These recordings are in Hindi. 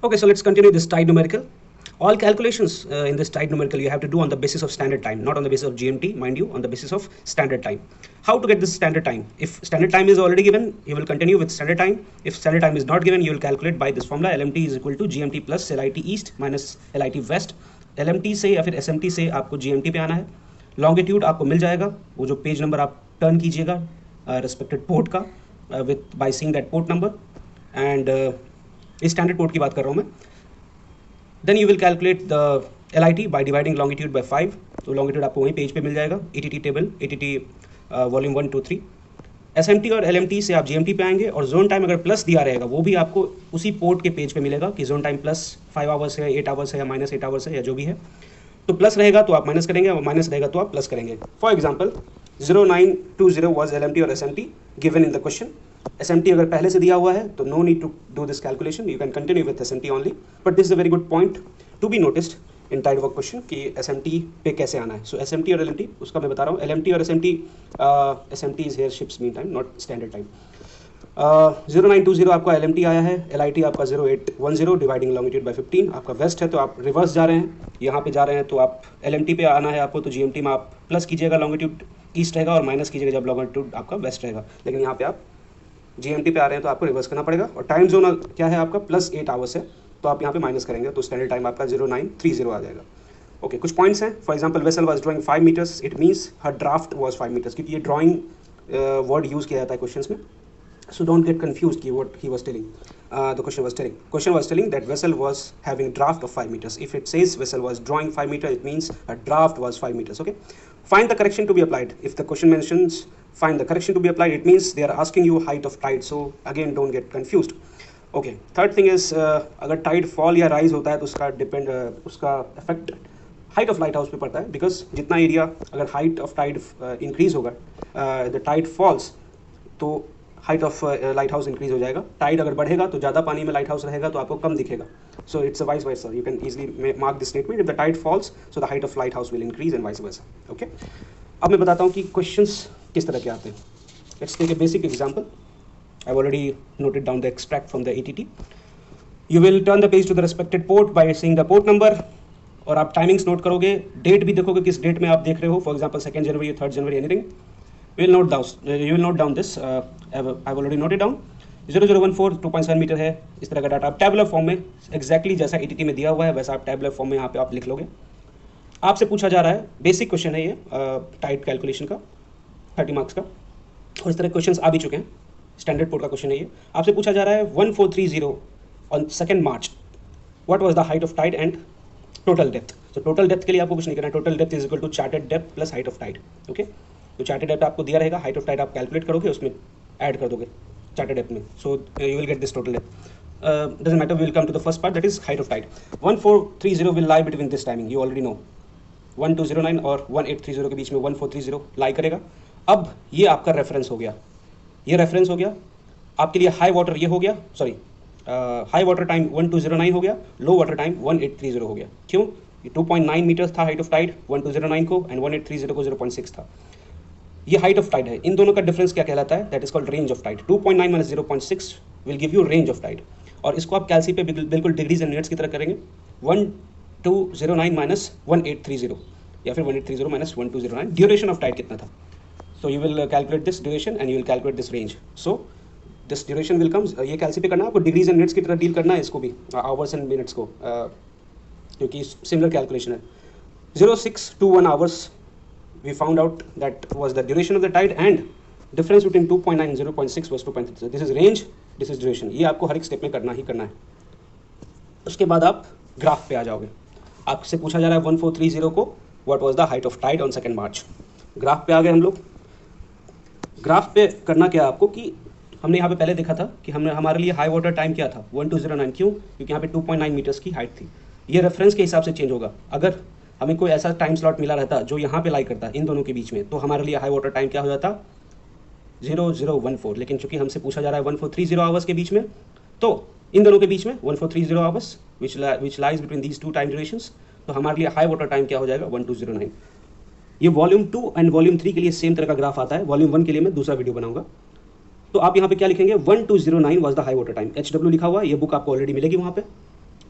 Okay, so let's continue this tide numerical. All calculations in this tide numerical you have to do on the basis of standard time, not on the basis of GMT, mind you, on the basis of standard time. How to get this standard time? If standard time is already given, you will continue with standard time. If standard time is not given, you will calculate by this formula. LMT is equal to GMT plus LIT east minus LIT west. LMT से या फिर SMT से आपको GMT पे आना है. लॉन्गिट्यूड आपको मिल जाएगा, वो जो पेज नंबर आप टर्न कीजिएगा रिस्पेक्टेड पोर्ट का with by seeing that port number. And इस स्टैंडर्ड पोर्ट की बात कर रहा हूँ मैं. Then you will calculate the LIT by dividing longitude by 5. तो लॉन्गिट्यूड आपको वहीं पेज पे मिल जाएगा. ETT table, ETT volume 1 2 3. SMT और LMT से आप GMT पे आएंगे और जोन टाइम अगर प्लस दिया रहेगा वो भी आपको उसी पोर्ट के पेज पे मिलेगा कि जोन टाइम प्लस 5 आवर्स है, 8 आवर्स है या माइनस 8 आवर्स है या जो भी है. तो प्लस रहेगा तो आप माइनस करेंगे और माइनस रहेगा तो आप प्लस करेंगे. फॉर एग्जाम्पल 0920 वॉज LMT और SMT given in the question. SMT अगर पहले से दिया हुआ है तो no need to do this calculation, you can continue with SMT only. But this is a very good point to be noticed in tide work question कि SMT पे कैसे आना है. सो SMT और LMT उसका मैं बता रहा हूँ. LMT और SMT is here ships mean time, not standard time. 0920 आपका LMT आया है. LIT आपका 0810 डिवाइडिंग लॉन्गिट्यूड बाय 15. आपका वेस्ट है तो आप रिवर्स जा रहे हैं, यहाँ पे जा रहे हैं तो आप LMT पे आना है आपको. तो GMT में आप प्लस कीजिएगा, लॉन्गिट्यूड ईस्ट रहेगा, और माइनस कीजिएगा जब लॉन्गिट्यूड आपका वेस्ट रहेगा. लेकिन यहाँ पे आप GMT पे आ रहे हैं तो आपको रिवर्स करना पड़ेगा. और टाइम जोन क्या है आपका प्लस 8 आवर्स है, तो आप यहाँ पे माइनस करेंगे तो स्टैंडर्ड टाइम आपका 0930 आ जाएगा. ओके, कुछ पॉइंट्स हैं. For example vessel was drawing 5 metres, it means her draft was 5 metres, क्योंकि ये ड्राइंग वर्ड यूज़ किया जाता है क्वेश्चंस में. So don't get confused ki what he was telling. The question was telling that vessel was having draft of 5 meters. If it says vessel was drawing 5 meters, it means a draft was 5 meters. Okay. Find the correction to be applied. If the question mentions find the correction to be applied, it means they are asking you height of tide. So again, don't get confused. Okay. Third thing is अगर tide fall या rise होता है तो उसका effect height of light house पे पड़ता है. बिकॉज जितना एरिया अगर हाइट ऑफ टाइड इंक्रीज होगा, द टाइड फॉल्स, तो height of light house increase हो जाएगा. टाइड अगर बढ़ेगा तो ज़्यादा पानी में लाइट हाउस रहेगा तो आपको कम दिखेगा. So it's a vice versa. You can easily mark this statement. If the tide falls so the height of light house will increase and vice versa. Okay, अब मैं बताता हूँ कि क्वेश्चंस किस तरह के आते हैं. Let's take a basic example. I have already noted down the extract from the ETT. You will turn the page to the respected port by seeing the port number, और आप टाइमिंग्स नोट करोगे, डेट भी देखोगे किस डेट में आप देख रहे हो. For example 2 January, 3 January, anything. You will note down this. I've already noted down. 0014 2.7 metre है. इस तरह का डाटा आप टैबुलर फॉर्म में एक्जैक्टली जैसा ETT में दिया हुआ है वैसा आप टैबुलर फॉर्म में यहाँ पे आप लिख लोगे. आपसे पूछा जा रहा है, बेसिक क्वेश्चन है ये टाइड कैलकुलेशन का, 30 मार्क्स का, और इस तरह के क्वेश्चन आ भी चुके हैं. स्टैंडर्ड पोर्ट का क्वेश्चन है ये. आपसे पूछा जा रहा है 1430 on 2 March what was the height of tide and total depth. तो टोटल डेप्थ के लिए आपको कुछ नहीं करना. Total depth is equal to charted depth plus height of tide. Okay, तो चार्टेड डेप्थ आपको दिया रहेगा, हाइट ऑफ टाइड आप कैलकुलेट करोगे, उसमें ऐड कर दोगे चार्टेड डेप्थ में. So you will get this total depth. Doesn't matter, we will come to the first part, that is height of tide. 1430 will lie between this timing, you already know. 1209 और 1830 के बीच में 1430 लाई करेगा. अब ये आपका रेफरेंस हो गया, ये रेफरेंस हो गया आपके लिए. हाई वाटर ये हो गया, सॉरी हाई वाटर टाइम 1209 हो गया, लो वाटर टाइम 1830 हो गया. क्यों? 2.9 मीटर्स था हाइट ऑफ टाइड 1209 को, एंड 1830 को 0.6 था. ये हाइट ऑफ टाइड है. इन दोनों का डिफरेंस क्या कहलाता है? That is called range of tide. 2.9 minus 0.6 will give you range of tide. और इसको आप कैलसी पे बिल्कुल डिग्रीज एंड मिनट्स की तरह करेंगे. 1209 माइनस 1830 या फिर 1830 माइनस 1209. ड्यूरेशन ऑफ टाइड कितना था? सो you will calculate this duration and you will calculate this range. So this duration will comes, ये कैलसी पे करना है आपको, डिग्रीज एंड मिनट्स की तरह डील करना है इसको भी, आवर्स एंड मिनट्स को, क्योंकि सिमिलर कैलकुलेशन है. 0621 hours we found out that was the duration of the tide, and difference between 2.9 and 0.6 was 2.3. this is range, this is duration. ये आपको हर एक स्टेप में करना ही करना है. उसके बाद आप ग्राफ पे आ जाओगे. आपसे पूछा जा रहा है 1430 को what was the height of tide on 2 March. Graph पे आ गए हम लोग. ग्राफ पे करना क्या आपको कि हमने यहाँ पे पहले देखा था कि हमारे लिए हाई वाटर टाइम क्या था 1209. क्यों? क्योंकि यहाँ पे 2.9 मीटर्स की हाइट थी. ये रेफरेंस के हिसाब से चेंज होगा. अगर हमें कोई ऐसा टाइम स्लॉट मिला रहता जो यहाँ पे लाई करता इन दोनों के बीच में, तो हमारे लिए हाई वाटर टाइम क्या हो जाता 0014. लेकिन चूंकि हमसे पूछा जा रहा है 1430 आवर्स के बीच में, तो इन दोनों के बीच में 1430 hours which lies between these two time durations, तो हमारे लिए हाई वाटर टाइम क्या हो जाएगा 1209. ये वॉल्यूम 2 एंड वॉल्यूम 3 के लिए सेम तरह का ग्राफ आता है. वॉल्यूम 1 के लिए मैं दूसरा वीडियो बनाऊंगा. तो आप यहाँ पे क्या लिखेंगे? 1209 was the high water time. HW लिखा हुआ है, ये बुक आपको ऑलरेडी मिलेगी वहाँ पे.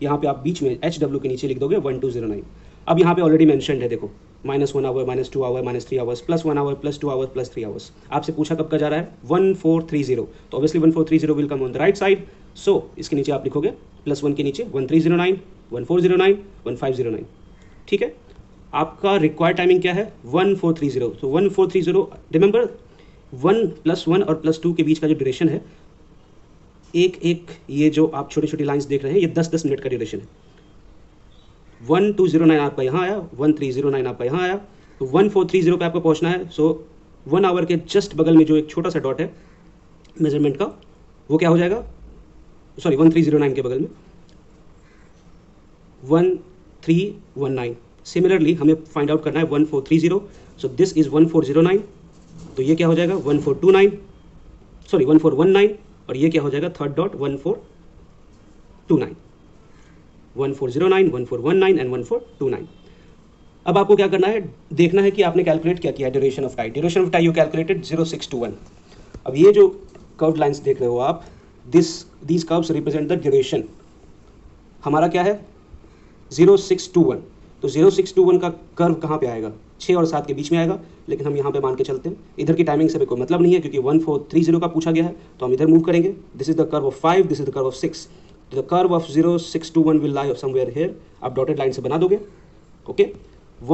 यहाँ पे आप बीच में HW के नीचे लिख दोगे 1209। अब यहाँ पे ऑलरेडी मेंशन्ड है, देखो -1 hour, -2 hour, -3 hours, +1 hour, +2 hour, +3 hours. आपसे पूछा कब का जा रहा है, 1430, तो obviously 1430 will come on the right side. So इसके नीचे आप लिखोगे +1 के नीचे 1309, 1409, 1509। ठीक है, आपका रिक्वायर्ड टाइमिंग क्या है, 1430। तो 1430, रिमेंबर 1 + 1 और +2 के बीच का जो ड्यूरेशन है, एक एक ये जो आप छोटी छोटी लाइंस देख रहे हैं, ये 10-10 मिनट का ड्यूरेशन है। 1209 आपका यहाँ आया, 1309 आपका यहाँ आया, तो 1430 पे आपको पहुँचना है। सो 1 आवर के जस्ट बगल में जो एक छोटा सा डॉट है मेजरमेंट का, वो क्या हो जाएगा, सॉरी 1309 के बगल में 1319। सिमिलरली हमें फाइंड आउट करना है 1430, सो दिस इज 1409, तो ये क्या हो जाएगा 1429, सॉरी 1419, और ये क्या हो जाएगा थर्ड डॉट 1429, 1409, 1419 एंड 1429। अब आपको क्या करना है, देखना है कि आपने कैलकुलेट क्या किया duration of time. Duration of time you calculated 0621। अब ये जो कर्व लाइंस देख रहे हो आप, these curves represent the duration. हमारा क्या है 0621, तो 0621 का कर्व कहाँ पे आएगा, 6 और 7 के बीच में आएगा, लेकिन हम यहाँ पे मान के चलते हैं। इधर की टाइमिंग से भी कोई मतलब नहीं है, क्योंकि 1430 का पूछा गया है, तो हम इधर मूव करेंगे। This is the curve of 5, this is the curve of 6, the curve of 0621 will lie somewhere here. आप डॉटेड लाइन से बना दोगे, okay.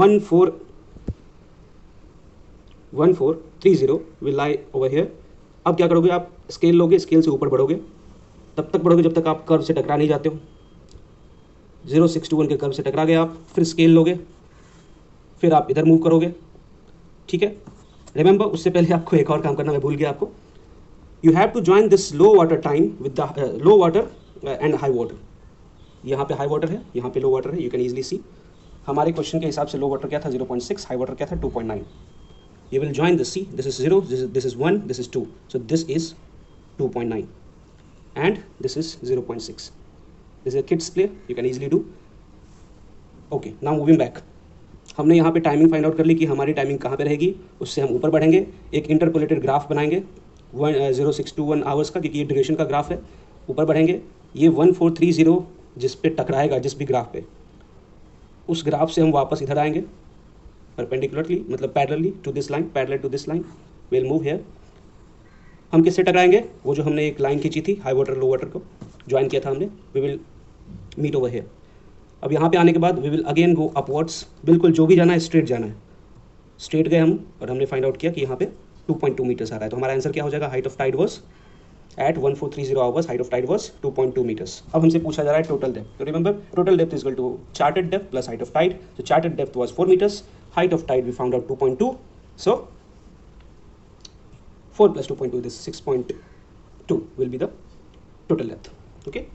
1430 will lie over here. अब क्या करोगे, आप स्केल लोगे, स्केल से ऊपर बढ़ोगे, तब तक बढ़ोगे जब तक आप कर्व से टकरा नहीं जाते हो। 0621 के कर्व से टकरा गए आप, फिर स्केल लोगे, फिर आप इधर मूव करोगे, ठीक है। रिमेंबर, उससे पहले आपको एक और काम करना, मैं भूल गया आपको। You have to join this low water time with the low water and high water. यहाँ पे हाई वाटर है, यहाँ पे लो वाटर है, यू कैन ईजिली सी। हमारे क्वेश्चन के हिसाब से लो वाटर क्या था 0.6, हाई वाटर क्या था 2.9। You will join the C. This is 0, this is 1, this is 2. So this is 2.9 and this is 0.6. This is a kids play, you can easily do. Okay, now moving back. हमने यहाँ पे टाइमिंग फाइंड आउट कर ली कि हमारी टाइमिंग कहाँ पे रहेगी, उससे हम ऊपर बढ़ेंगे, एक इंटरपोलेटेड ग्राफ बनाएंगे 0621 आवर्स का, क्योंकि ये ड्यूरेशन का ग्राफ है। ऊपर बढ़ेंगे, ये 1430 जिस पे टकराएगा, जिस भी ग्राफ पे, उस ग्राफ से हम वापस इधर आएंगे परपेंडिकुलरली, मतलब parallelly to this line, parallel to this line, will move here. हम किससे टकराएंगे, वो जो हमने एक लाइन खींची थी हाई वाटर लो वाटर को ज्वाइन किया था हमने, we will meet over here. अब यहाँ पे आने के बाद we will again go upwards, बिल्कुल जो भी जाना है स्ट्रेट जाना है। स्ट्रेट गए हम और हमने फाइंड आउट किया कि यहाँ पे 2.2 मीटर्स आ रहा है, तो हमारा आंसर क्या हो जाएगा, height of tide was at 1430 hours, height of tide was 2.2 metres. अब हमसे पूछा जा रहा है टोटल डेप्थ, तो remember total depth is equal to charted depth plus height of tide. So charted depth was 4 meters, height of tide we found out 2.2, so 4 plus 2.2, this 6.2 will be the total depth, okay.